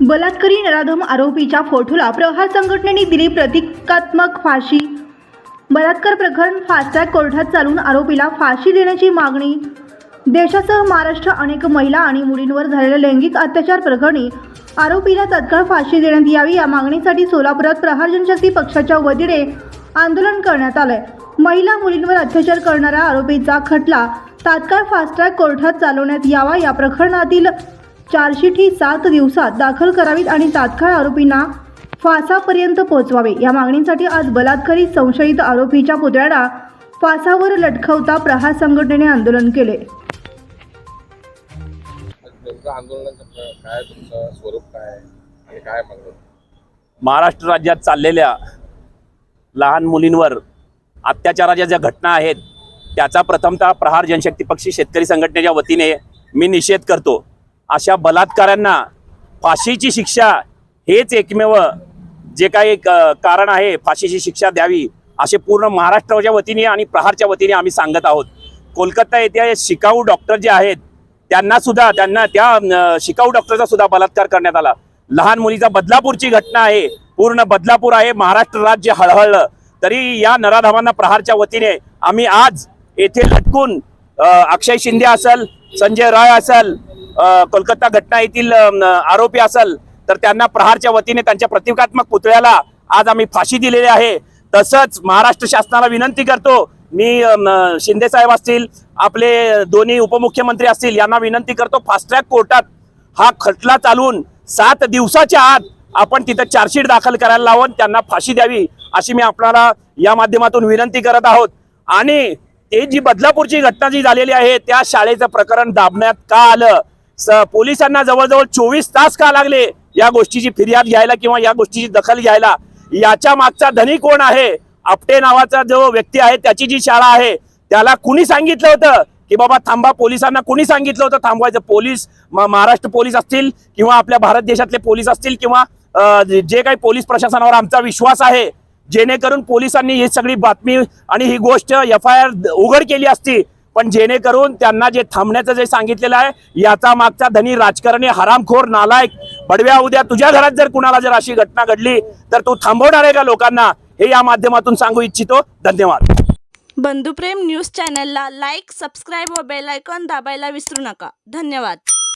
बलात्कारी नराधम आरोपीच्या फोटोला प्रहार संघटनेने दिली प्रतिकात्मक फाशी। बलात्कार प्रकरण फास्ट ट्रॅक कोर्टात चालून आरोपीला फाशी देण्याची मागणी। देशासह महाराष्ट्र अनेक महिला आणि मुलींवर झालेल्या लैंगिक अत्याचार प्रकरणी आरोपीला तत्काळ फाशी देण्यात यावी या मागणीसाठी सोलापुरात प्रहार जनशक्ती पक्षाच्या वतीने आंदोलन करण्यात आले। महिला मुलींवर अत्याचार करणाऱ्या आरोपीचा खटला तात्काळ फास्ट ट्रॅक कोर्टात चालवण्यात यावा, या प्रकरणातील चार्जशीट ही 7 दिवसात दाखल करावीत आणि तात्काळ आरोपींना फासापर्यंत पोहोचवावे या मागणीसाठी आज बलात्कारी संशयित आरोपीच्या पुतळ्याला फासावर लटकवता प्रहार संघटनेने आंदोलन केले। महाराष्ट्र राज्यात चाललेल्या लहान मुलींवर अत्याचाराच्या ज्या घटना आहेत त्याचा प्रथमतः प्रहार जनशक्ती पक्षी शेतकरी संघटनेच्या वतीने मी निषेध करतो। अशा बलात्कारांना फाशीची शिक्षा हेच एकमेव जे काही कारण आहे, फाशीची शिक्षा द्यावी असे पूर्ण महाराष्ट्राच्या वतीने आणि प्रहारच्या वतीने आम्ही सांगत आहोत। कोलकाता येथे शिकाऊ डॉक्टर जे आहेत त्यांना त्या शिकाऊ डॉक्टरचा सुद्धा बलात्कार करण्यात आला। लहान मुलीचा बदलापूरची घटना आहे, पूर्ण बदलापूर आहे, महाराष्ट्र राज्य हळहळलं। तरी या नराधमांना प्रहारच्या वतीने आम्ही आज येथे लटकून अक्षय शिंदे असेल, संजय राय असेल, कोलकाता घटना येथील आरोपी असेल तर त्यांना प्रहारच्या वतीने त्यांच्या प्रतिकात्मक पुतळ्याला आज आम्ही फाशी दिलेली आहे। तसंच महाराष्ट्र शासनाला विनंती करतो, मी शिंदे साहेब असतील, आपले दोन्ही उपमुख्यमंत्री असतील, यांना विनंती करतो, फास्ट ट्रॅक कोर्टात हा खटला चालून 7 दिवसाच्या आत आपण तिथे चार्जशीट दाखल करायला लावून त्यांना फाशी द्यावी अशी मी आपल्याला या माध्यमातून विनंती करत आहोत। आणि ते जी बदलापूरची घटना जी झालेली आहे त्या शाळेचं प्रकरण दाबण्यात का आलं, पोलिसांना जवळजवळ 24 तास का लागले या गोष्टीची फिर्याद घ्यायला किंवा या गोष्टीची दखल घ्यायला? याच्या मागचा धनी कोण आहे? आपटे नावाचा जो व्यक्ती आहे त्याची जी शाळा आहे त्याला कुणी सांगितलं होतं की बाबा थांबा? पोलिसांना कुणी सांगितलं होतं थांबवायचं? पोलीस, महाराष्ट्र पोलीस असतील किंवा आपल्या भारत देशातले पोलीस असतील किंवा जे काही पोलीस प्रशासनावर आमचा विश्वास आहे, जेणेकरून पोलिसांनी ही सगळी बातमी आणि ही गोष्ट FIR उघड केली असती, पण जेणेकरून त्यांना जे थांबण्याचं जे सांगितलेलं आहे याचा मागचा धनी राजकारणी, हरामखोर, नालायक, बडव्या, उद्या तुझ्या घरात जर कुणाला जर अशी घटना घडली तर तू थांबवणार आहे का लोकांना? हे या माध्यमातून सांगू इच्छितो। धन्यवाद। बंधुप्रेम न्यूज चॅनलला लाईक, सबस्क्राईब व बेल आयकॉन दाबायला विसरू नका। धन्यवाद।